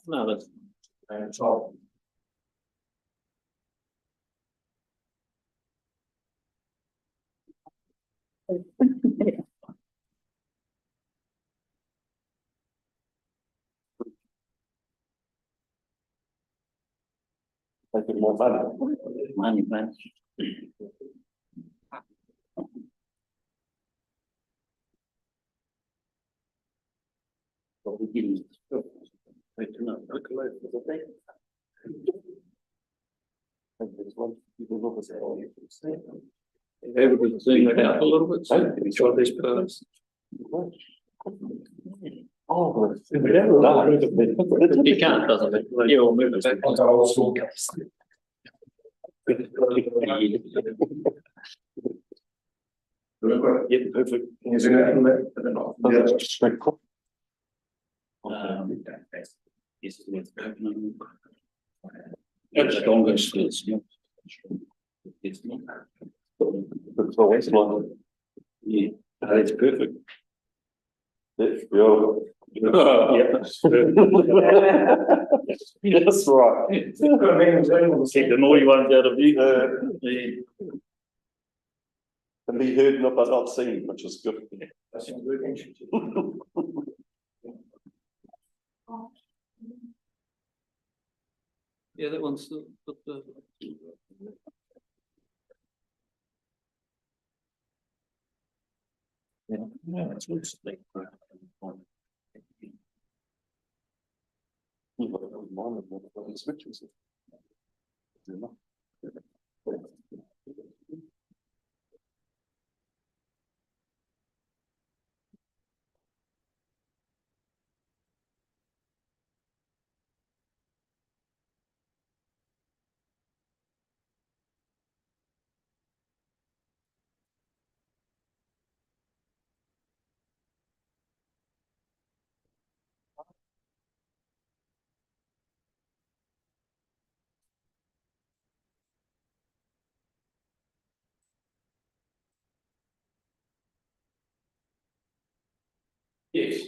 No, that's. So. Make it more valuable. Money, man. But we didn't. I do not recollect the thing. And there's one people over there. Oh, you can say. Able to sing it out a little bit. So try this first. Oh, he can't, doesn't he? Yeah, we'll move it back. Yeah, perfect. It's strongest, it's not. It's not. It's always one. Yeah, that's perfect. That's beautiful. Yeah. That's right. Keep the naughty ones out of you. Can be heard but not seen, which is good. That sounds very interesting. Yeah, that one's the. Yeah, that's what's like. Switches. Yes.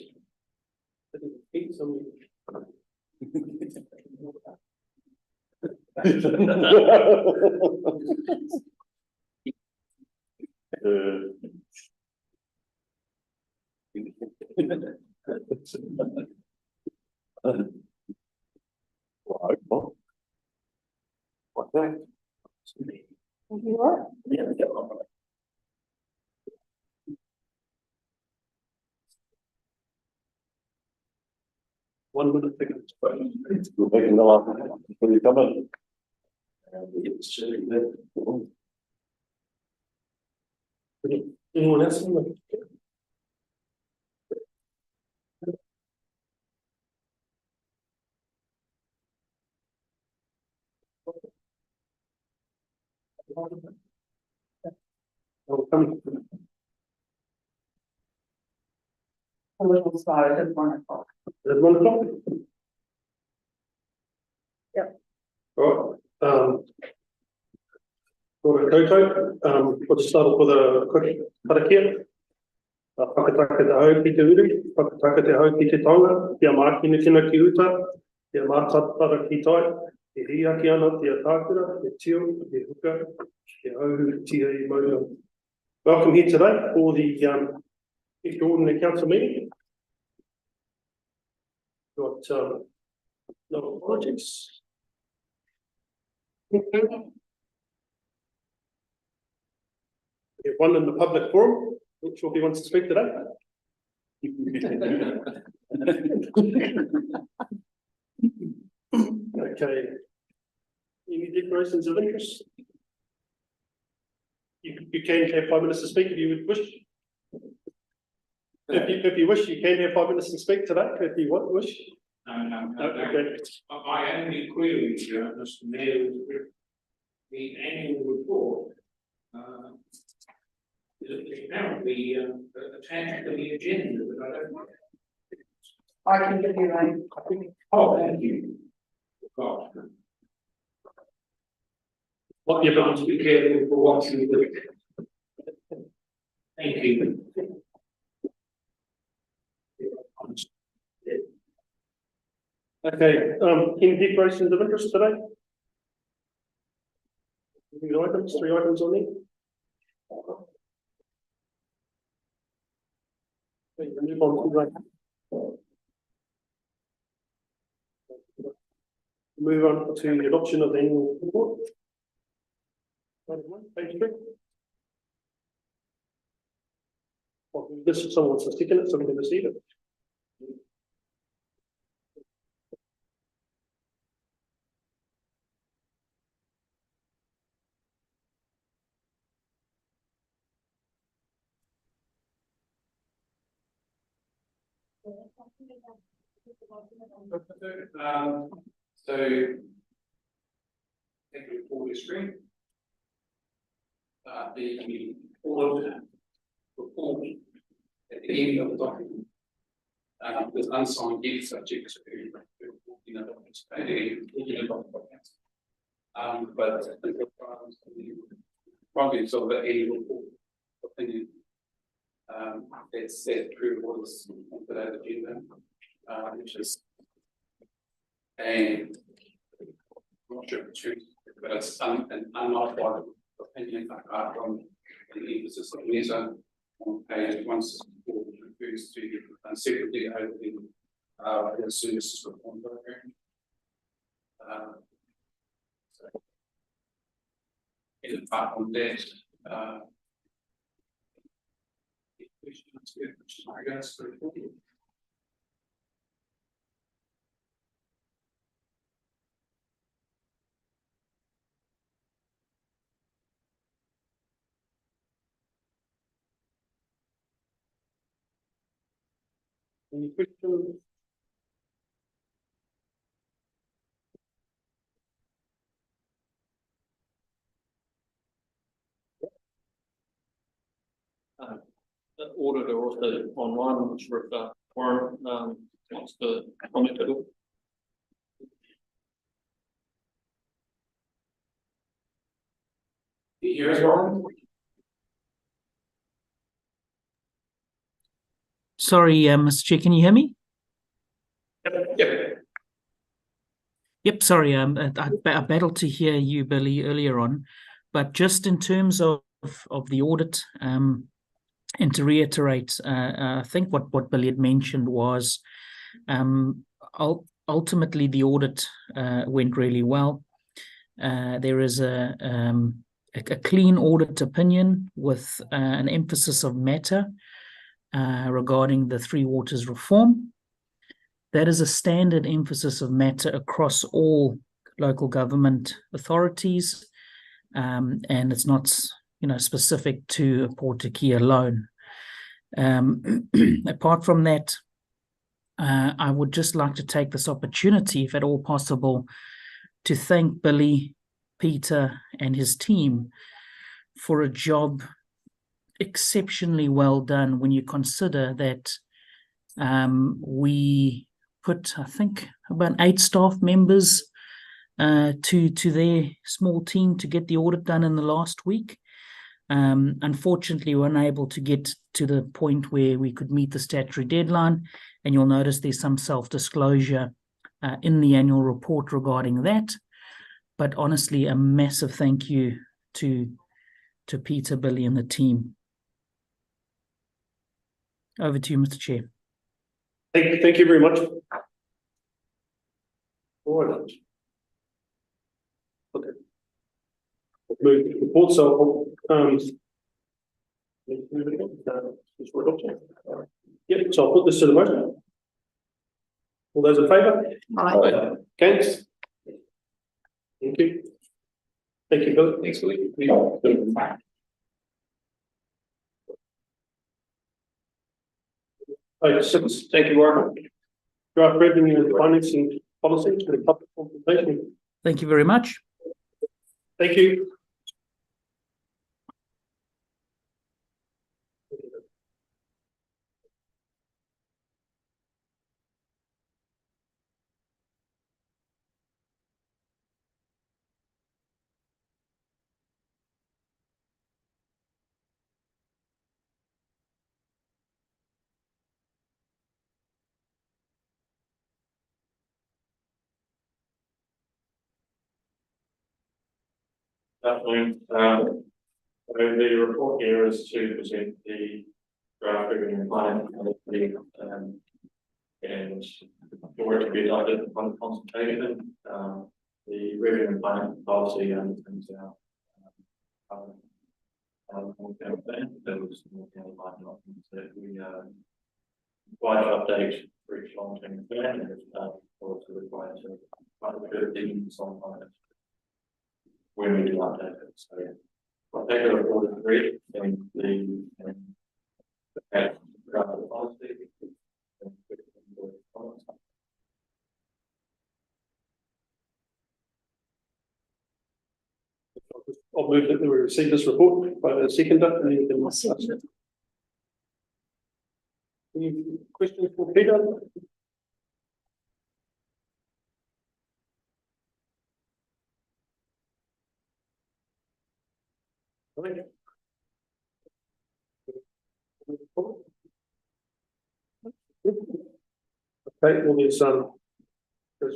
One minute, we're making the last before you come in. Anyone else? A little spot at 1 o'clock. At 1 o'clock? Yep. All right. For a koto, we'll just start off with a quick karakia. Whakataka te hau ki te uru, whakataka te hau ki te tonga, kia mākina kina ki uta, kia mātatara ki tai, te hiaki ana, te atākura, te tio, te huka, te hauhu tia I maua. Welcome here today for the extraordinary council meeting. Got no apologies. We have one in the public forum. Not sure if he wants to speak today. Okay. Any declarations of interest? You can have 5 minutes to speak if you would wish. If you wish, you can have 5 minutes to speak today, if you wish. No, Okay. My only query, Mr. Mayor, is the annual report. Is apparently attached to the agenda, but I don't know. I can give you a copy. Oh, thank you. God. What you're going to be careful for what you do. Thank you. Okay, any declarations of interest today? Three items on there. Okay, move on to move on to the adoption of the annual report. Item 1, page 3. Well, this someone wants to stick in it, so we can receive it. So take a forward screen. The board report at the end of the document with unsigned date subject to documents but the probably so that any report opinion it's set through what is on today's agenda, which is a I'm not sure if it's true, but it's an unmodified opinion from the emphasis of Lisa on page 164, which refers to separately over the services reform program. So in part on that, questions, I guess, for the Any questions? The auditor also online, which Warren wants to comment at all. Here's one. Sorry, Mr. Chair, can you hear me? Yep. Yep, sorry, I battled to hear you, Billy, earlier on, but just in terms of the audit, and to reiterate, I think what Billy had mentioned was ultimately the audit went really well. There is a clean audit opinion with an emphasis of matter regarding the Three Waters reform. That is a standard emphasis of matter across all local government authorities, and it's not specific to Port Key alone. Apart from that, I would just like to take this opportunity, if at all possible, to thank Billy, Peter, and his team for a job exceptionally well done when you consider that we put, I think, about 8 staff members to their small team to get the audit done in the last week. Unfortunately, we weren't able to get to the point where we could meet the statutory deadline, and you'll notice there's some self-disclosure in the annual report regarding that. But honestly, a massive thank you to Peter, Billy, and the team. Over to you, Mr. Chair. Thank you very much. All right. Okay. Move the report. So, yep. So I'll put this to the motion. All those in favour? Aye. Against? Thank you. Thank you, Bill. Thanks, Billy. Item 6, thank you, Warren. Draft revenue and financing policy for the public consultation. Thank you very much. Thank you. Afternoon. So the report here is to present the draft revenue and finance policy, and for it to be adopted upon consultation. The revenue and finance policy underpins our long-term plan. There was long-term documents that we required to update for each long-term plan, and it's also required to further diligence on finance when we do update it. So I'll take the report as read and the draft of the policy. I'll move that we receive this report by the seconder and then we can discuss it. Any questions for Peter? Okay, well, there's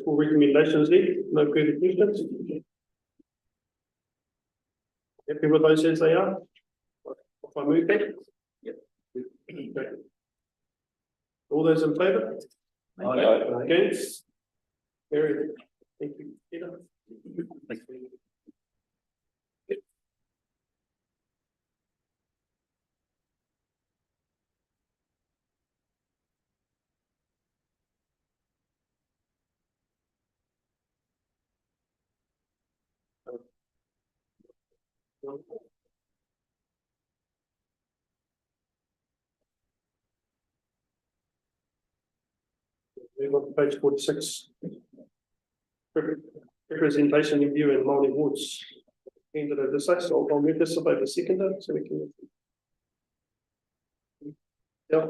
4 recommendations there, no further questions. Happy with those as they are? If I move that? Yep. Okay. All those in favour? Aye. Against? Carried. Thank you, Peter. Thank you. Move on to page 46. Representation in view and Māori wards. Candidate this side, so I'll move this by the seconder so we can. Yeah.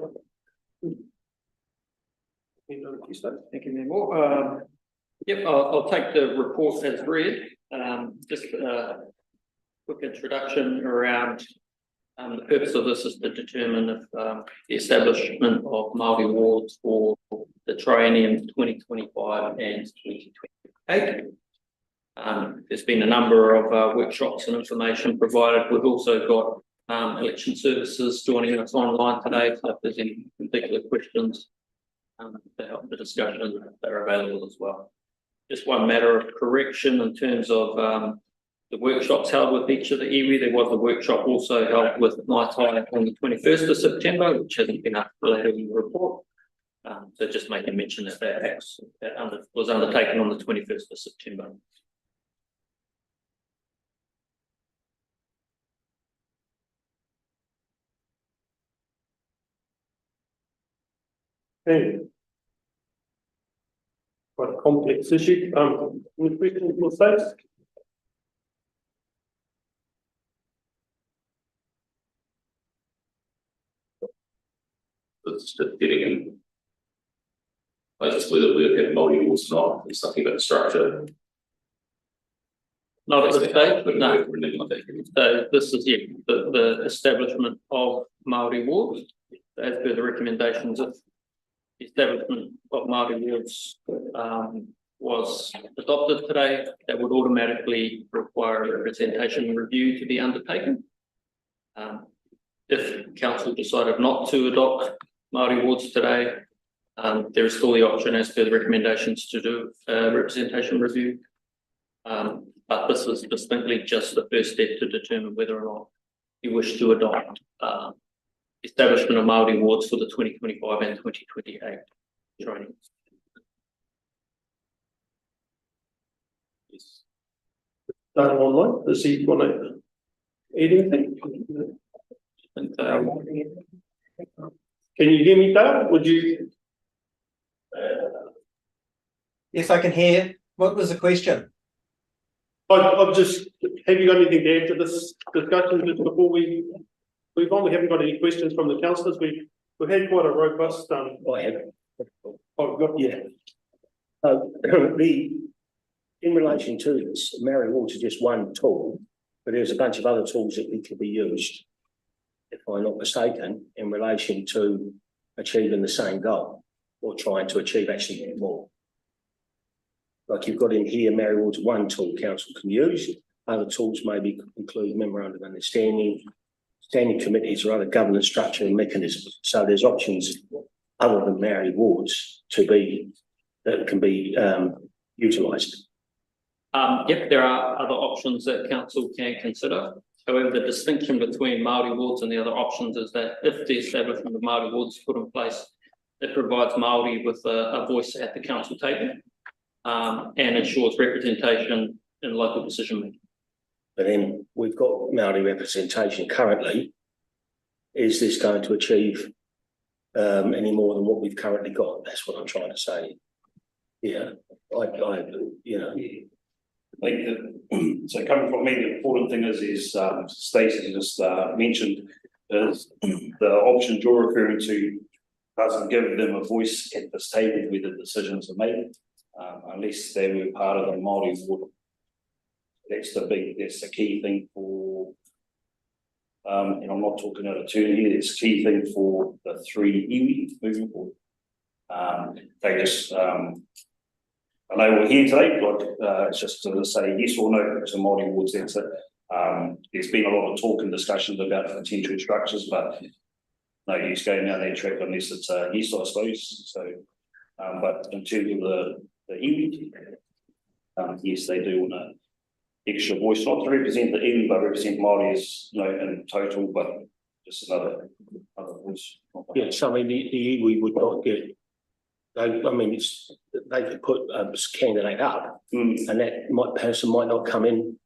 Thank you, Mayor. Yep, I'll take the report as read. Just a quick introduction around the purpose of this is to determine if the establishment of Māori wards for the triennium 2025 and 2028. There's been a number of workshops and information provided. We've also got election services joining us online today, so if there's any particular questions to help the discussion, they're available as well. Just one matter of correction in terms of the workshops held with each of the iwi. There was a workshop also held with Ngāi on the 21st of September, which hasn't been updated in the report. So just making mention that that was undertaken on the 21st of September. Okay. Quite a complex issue. Any questions for states? It's just getting in. I just whether we have Māori wards or not, it's something about the structure. Not at this stage, but no. So this is the establishment of Māori wards, as per the recommendations of the establishment of Māori wards was adopted today. That would automatically require a representation review to be undertaken. If council decided not to adopt Māori wards today, there is still the option as per the recommendations to do a representation review. But this is distinctly just the first step to determine whether or not you wish to adopt establishment of Māori wards for the 2025 and 2028 training. Yes. Done online. Does he want to add anything? Can you hear me, Dale? Would you? Yes, I can hear. What was the question? I've just, have you got anything to add to this discussion just before we move on? We haven't got any questions from the councillors. We've had quite a robust. I have. Yeah. In relation to this, Māori wards is just one tool, but there's a bunch of other tools that need to be used, if I'm not mistaken, in relation to achieving the same goal or trying to achieve actually more. Like you've got in here, Māori wards one tool council can use, Other tools maybe include memorandum of understanding, standing committees or other governance structure and mechanisms. So there's options other than Maori wards that can be utilised. Yep, there are other options that council can consider. However, the distinction between Māori wards and the other options is that if the establishment of Māori wards is put in place, it provides Māori with a voice at the council table and ensures representation in local decision making. But then we've got Māori representation currently. Is this going to achieve any more than what we've currently got? That's what I'm trying to say. Yeah, I think that, so coming from me, the important thing is Stacey just mentioned is the options you're referring to doesn't give them a voice at this table where the decisions are made, unless they were part of the Māori ward. That's the key thing for, and I'm not talking out of turn here, it's a key thing for the 3 iwi moving forward. They just, I know we're here today, but it's just to say yes or no to Māori wards, that's it. There's been a lot of talk and discussions about potential structures, but no use going down that track unless it's a yes, I suppose. So, but in terms of the iwi, yes, they do want an extra voice, not to represent the iwi, but represent Māori as, in total, but just another voice. yeah. So I mean, the iwi would not get. They could put a candidate up, and that person might not come in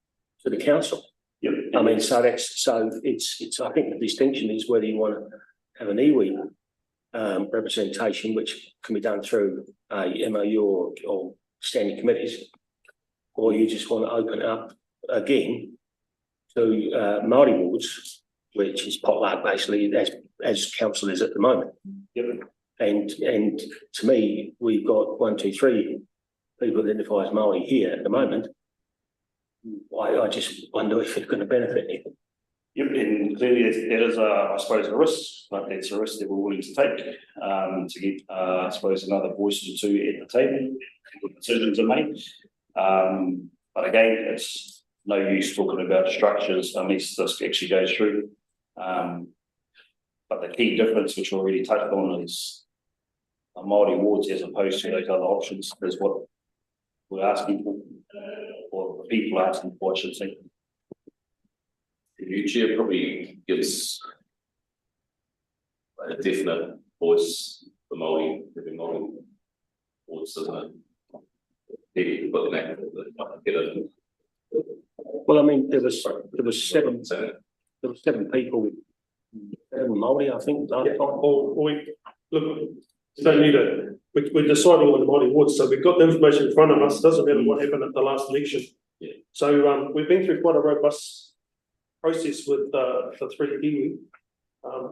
to the council. Yep. I mean, so it's. I think the distinction is whether you want to have an iwi representation, which can be done through a MOU or standing committees, or you just want to open it up again to Māori wards, which is potluck basically, as council is at the moment. Yep. And to me, we've got 1, 2, 3 people identify as Māori here at the moment. I just wonder if it's going to benefit anything. Yep, and clearly that is, I suppose, a risk, but that's a risk that we're willing to take to get, I suppose, another voice or two at the table when decisions are made. But again, it's no use talking about structures unless this actually goes through. But the key difference, which we already touched on, is Māori wards as opposed to those other options is what we're asking for, or the people are asking for, I should say. The new chair probably gives a definite voice for Māori, every Māori wards, doesn't it? Well, I mean, there was 7 people, 7 Māori, I think, last time. Look, don't need it. We're deciding on the Māori wards, so we've got the information in front of us. Doesn't matter what happened at the last election. Yeah. So we've been through quite a robust process with the 3 iwi,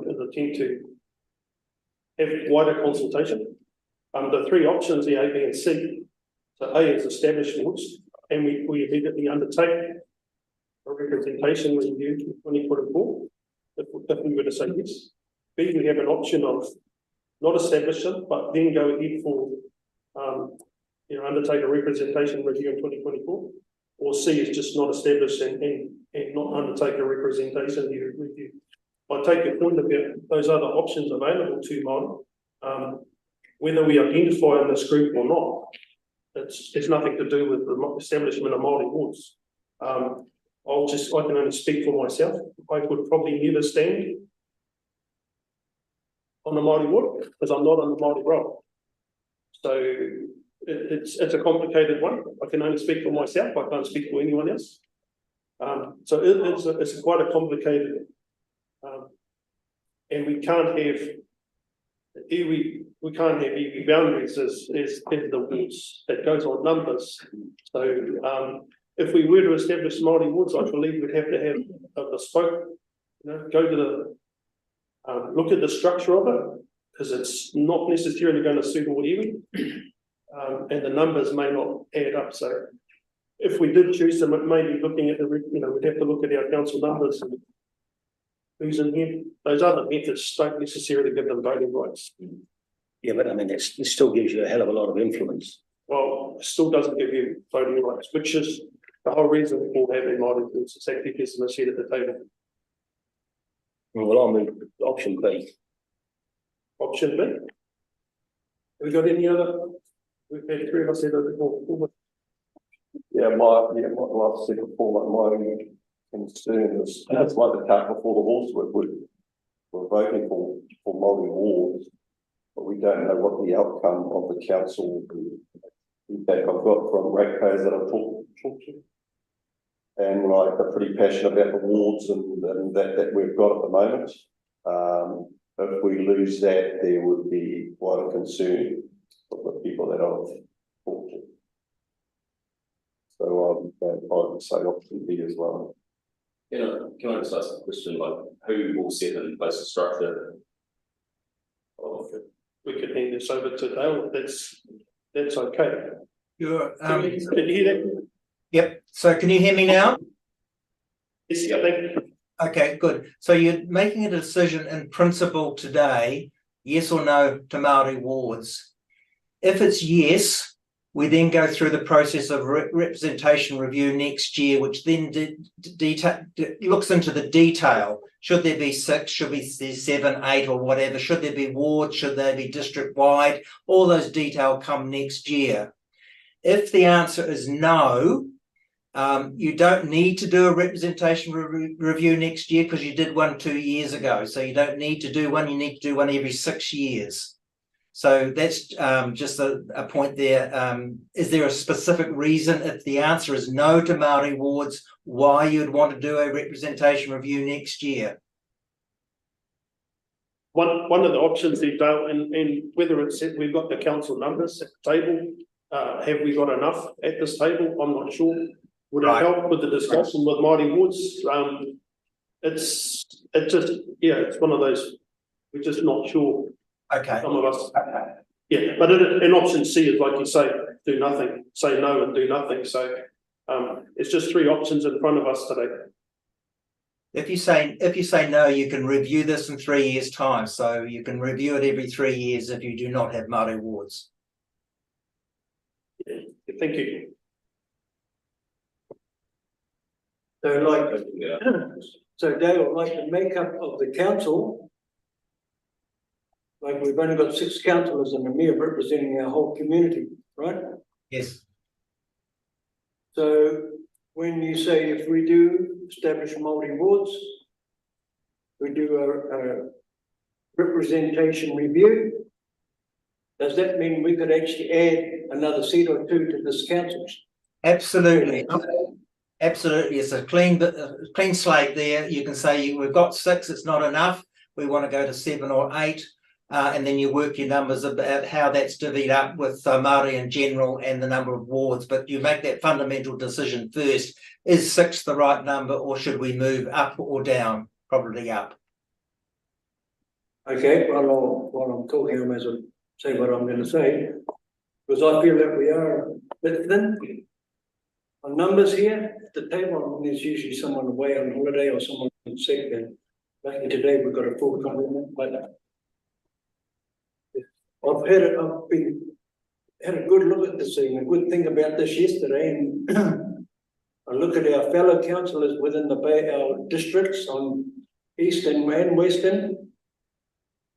in the attempt to have wider consultation. The 3 options, the A, B, and C. So A is established wards, and we immediately undertake a representation review in 2024, if we were to say yes. B, we have an option of not establish it, but then go ahead for, undertake a representation review in 2024. Or C is just not established and not undertake a representation review. I take your point about those other options available to Māori, whether we identify in this group or not. It's nothing to do with the establishment of Māori wards. I can only speak for myself. I would probably never stand on the Māori ward because I'm not on the Māori roll. So it's a complicated one. I can only speak for myself. I can't speak for anyone else. So it's quite a complicated, and we can't have iwi boundaries as the wards. That goes on numbers. So if we were to establish Māori wards, I believe we'd have to have a bespoke, go to the look at the structure of it, because it's not necessarily going to suit all iwi, and the numbers may not add up. So if we did choose them, it may be looking at we'd have to look at our council numbers and who's in here. Those other methods don't necessarily give them voting rights. Yeah, but I mean, it still gives you a hell of a lot of influence. Well, it still doesn't give you voting rights, which is The whole reason for having Māori wards is actually gets them a seat at the table. Well, I'll move option B. Option B. Have we got any other? We've had three of us said a bit more. Yeah, like I said before, like my concern is, it's like the cart before the horse, we're voting for Māori wards, but we don't know what the outcome of the council, the feedback I've got from ratepayers that I've talked to. And like, they're pretty passionate about the wards and that we've got at the moment. If we lose that, there would be quite a concern for the people that I've talked to. So I would say option B as well. You know, can I just ask a question, like, who will set in place the structure? We could hand this over to Dale, that's okay. You're, Can you hear that? yep, so can you hear me now? Yes, I think. Okay, good. So you're making a decision in principle today, yes or no to Māori wards. If it's yes, we then go through the process of representation review next year, which then looks into the detail. Should there be 6, should there be 7, 8 or whatever? Should there be wards? Should they be district wide? All those details come next year. If the answer is no, you don't need to do a representation review next year because you did one 2 years ago. So you don't need to do one, you need to do one every 6 years. So that's just a point there. Is there a specific reason, if the answer is no to Māori wards, why you'd want to do a representation review next year? One of the options there, Dale, and whether it's we've got the council numbers at the table, have we got enough at this table? I'm not sure. Would it help with the discussion with Māori wards? It's one of those, we're just not sure. Okay. Some of us, yeah, but in option C is like you say, do nothing, say no and do nothing. So it's just 3 options in front of us today. If you say no, you can review this in 3 years' time. So you can review it every 3 years if you do not have Māori wards. Yeah, thank you. So Yeah. so Dale, like the makeup of the council, like we've only got 6 councillors and the mayor representing our whole community, right? Yes. So when you say if we do establish Māori wards, we do a representation review, does that mean we could actually add another seat or 2 to this council? Absolutely. Absolutely. It's a clean slate there. You can say we've got 6, it's not enough. We want to go to 7 or 8. And then you work your numbers about how that's divvied up with Māori in general and the number of wards. But you make that fundamental decision first. Is 6 the right number, or should we move up or down? Probably up. Okay, while I'm talking, I may as well say what I'm going to say, because I feel that we are a bit thin on numbers here at the table. There's usually someone away on holiday or someone sick, and luckily today we've got a full complement. But I've had a good look at this thing, a good thing about this yesterday, and I look at our fellow councillors within our districts on Eastern and Western.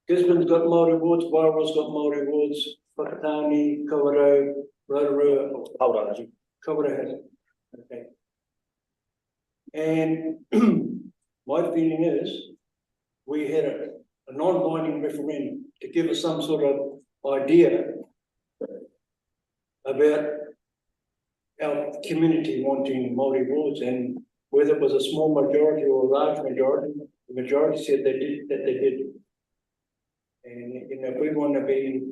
Gisborne's got Māori wards, Wairoa's got Māori wards, Whakatane, Kawerau, Rotorua. Hold on, Ajay. Kawerau has it. Okay. And my feeling is we had a non-binding referendum to give us some sort of idea about our community wanting Māori wards, and whether it was a small majority or a large majority. The majority said they did. And if we want to be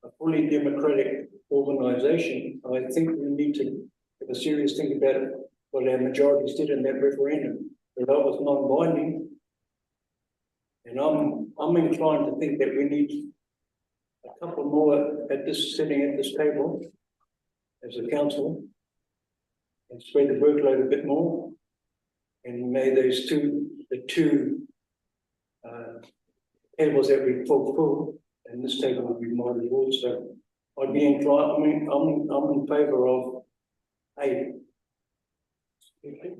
a fully democratic organisation, I think we need to have a serious think about it, what our majority did in that referendum. But that was non-binding. And I'm inclined to think that we need a couple more sitting at this table as a council and spread the workload a bit more. And may those the two tables that we full, and this table will be Māori wards. So I'd be inclined. I mean, I'm in favour of 8 Okay.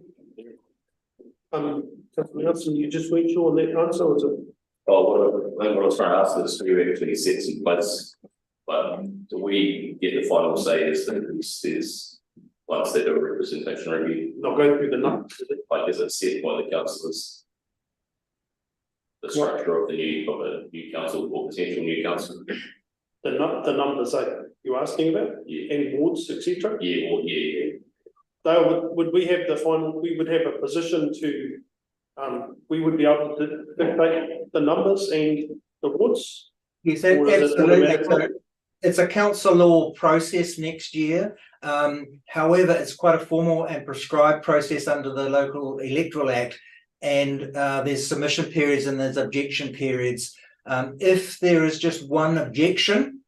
Councillor Nelson, you just weren't sure on that answer, or is it? Oh, what I was trying to ask is who actually sets in place, but do we get the final say as that this is once they do a representation review? Not going through the numbers, is it? Like, is it set by the councillors? The structure of the new council or potential new council? The numbers that you're asking about, Yeah, and wards, etc. yeah, or yeah, Though, would we have the final, we would have a position to, we would be able to dictate the numbers and the wards? Yes, Or is it absolutely. automatic? It's a council law process next year. However, it's quite a formal and prescribed process under the Local Electoral Act. And there's submission periods and there's objection periods. If there is just one objection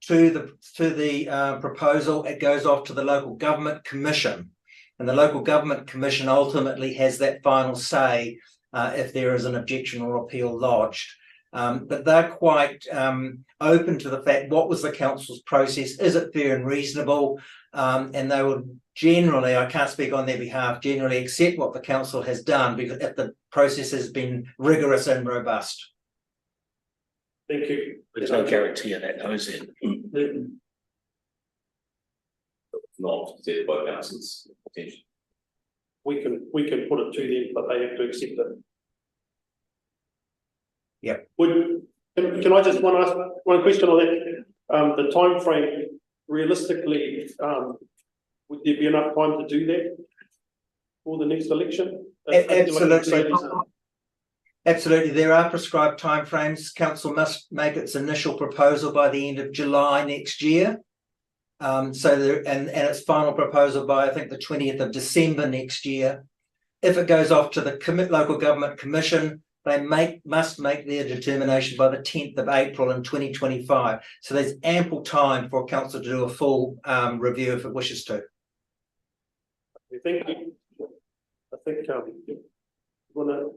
to the proposal, it goes off to the Local Government Commission. And the Local Government Commission ultimately has that final say if there is an objection or appeal lodged. But they're quite open to the fact, what was the council's process? Is it fair and reasonable? And they would generally, I can't speak on their behalf, generally accept what the council has done because if the process has been rigorous and robust. Thank you. There's no guarantee of that, though, is there? not set by councillors potentially. We can put it to them, but they have to accept it. Yeah. Can I just ask one question on that? The time frame, realistically, would there be enough time to do that for the next election? Absolutely. Absolutely, there are prescribed timeframes. Council must make its initial proposal by the end of July next year. And its final proposal by I think the 20th of December next year. If it goes off to the Local Government Commission, they must make their determination by the 10th of April in 2025. So there's ample time for council to do a full review if it wishes to. Thank you. I think you want to.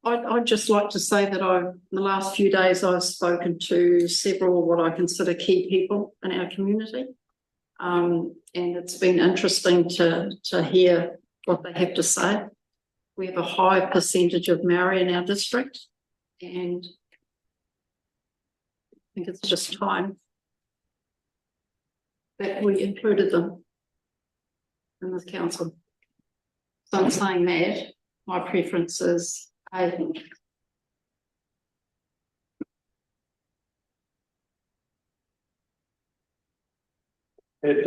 I'd just like to say that in the last few days I've spoken to several what I consider key people in our community, and it's been interesting to hear what they have to say. We have a high percentage of Maori in our district, and I think it's just time that we included them in this council. So I'm saying that my preference is A. Had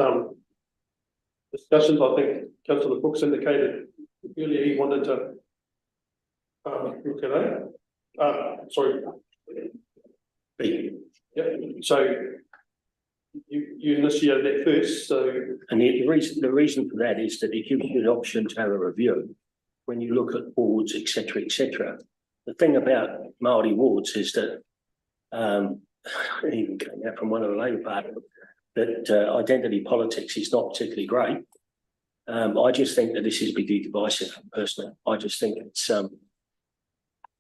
discussions, I think Councillor Brooks indicated earlier he wanted to look at it. Sorry. Yeah, so you initiated that first, so. And the reason for that is that it gives you an option to have a review when you look at wards, etc., etc. The thing about Māori wards is that it even came out from one of the Labour Party that identity politics is not particularly great. I just think that this is pretty divisive, personally. I just think it's for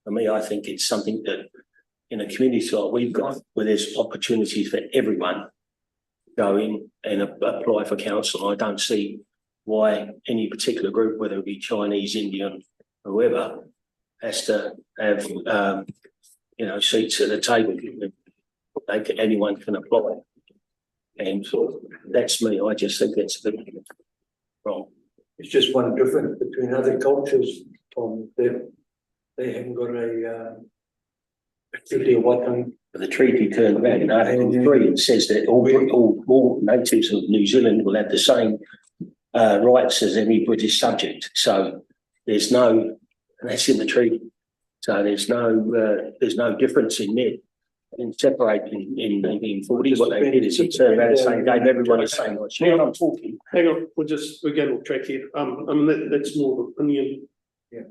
me, I think it's something that in a community like we've got, where there's opportunities for everyone to go in and apply for council. I don't see why any particular group, whether it be Chinese, Indian, whoever, has to have seats at the table. Anyone can apply. And that's me. I just think that's a bit wrong. It's just one difference between other cultures, Tom. They haven't got a treaty of Waitangi. The treaty turned around in Article 3 and says that all natives of New Zealand will have the same rights as any British subject. So there's no, and that's in the treaty. So there's no difference in there. In separating in 1940, what they did is it turned around and saying gave everyone the same rights. Now I'm talking. Hang on, we're getting off track here. That's more of an opinion. Yeah.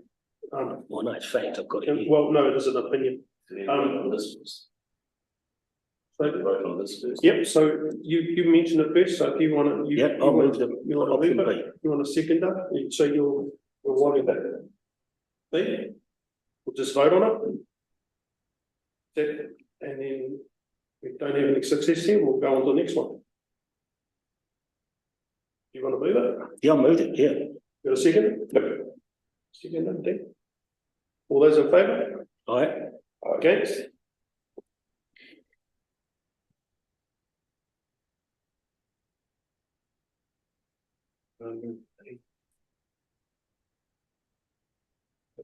Well, no, it's fact. I've got it here. Well, no, it is an opinion. Yep. So you mentioned it first. So if you want to, Yep, I'll move them. You want to move it? You want to second that? So you'll worry about that. We'll just vote on it. And then if we don't have any success here, we'll go on to the next one. You want to move it? Yeah, I'll move it, yeah. Got a second? Second, I think. All those in favour? Aye. Against?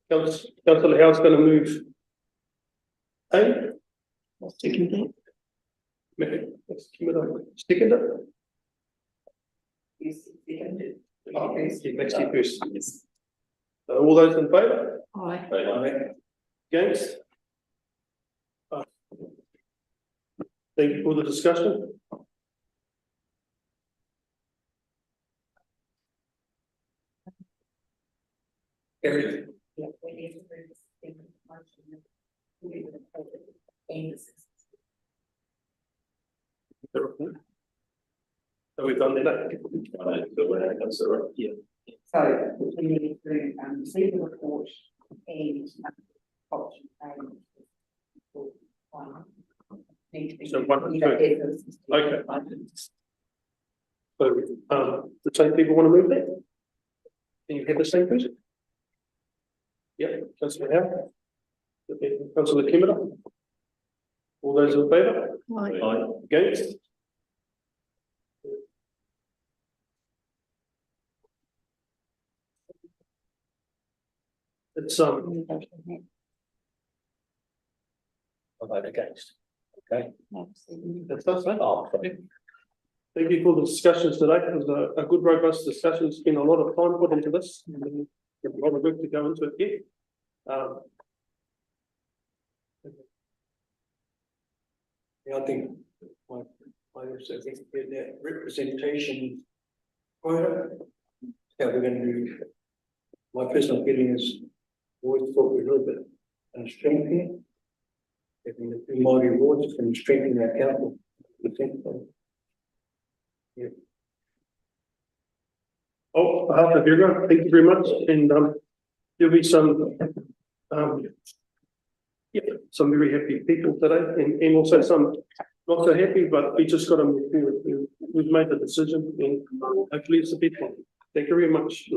Councillor Howe's going to move A. Second that. Second it? Yes, next year first. All those in favour? Aye. Against? Thank you for the discussion. Carried. So we've done that. Yeah. So we need to see the report and option A. So one and two. Okay. So, the same people want to move that? Can you have the same person? Yeah, Councillor Howe. Councillor Kimera. All those in favour? Aye. Against? It's I vote against. Okay. that's us, eh? Thank you for the discussions today. It was a good robust discussion. It's been a lot of time put into this. And a lot of work to go into it yet. Yeah, I think, I also think that representation. Quota. How we're gonna do. My personal feeling is, always thought we're a little bit strengthening. Having the two Māori wards can strengthen our council. Yeah. Oh, on behalf of everyone, thank you very much, and there'll be some some very happy people today, and also some not so happy, but we just got to move forward. We've made the decision, and hopefully it's a big one. Thank you very much.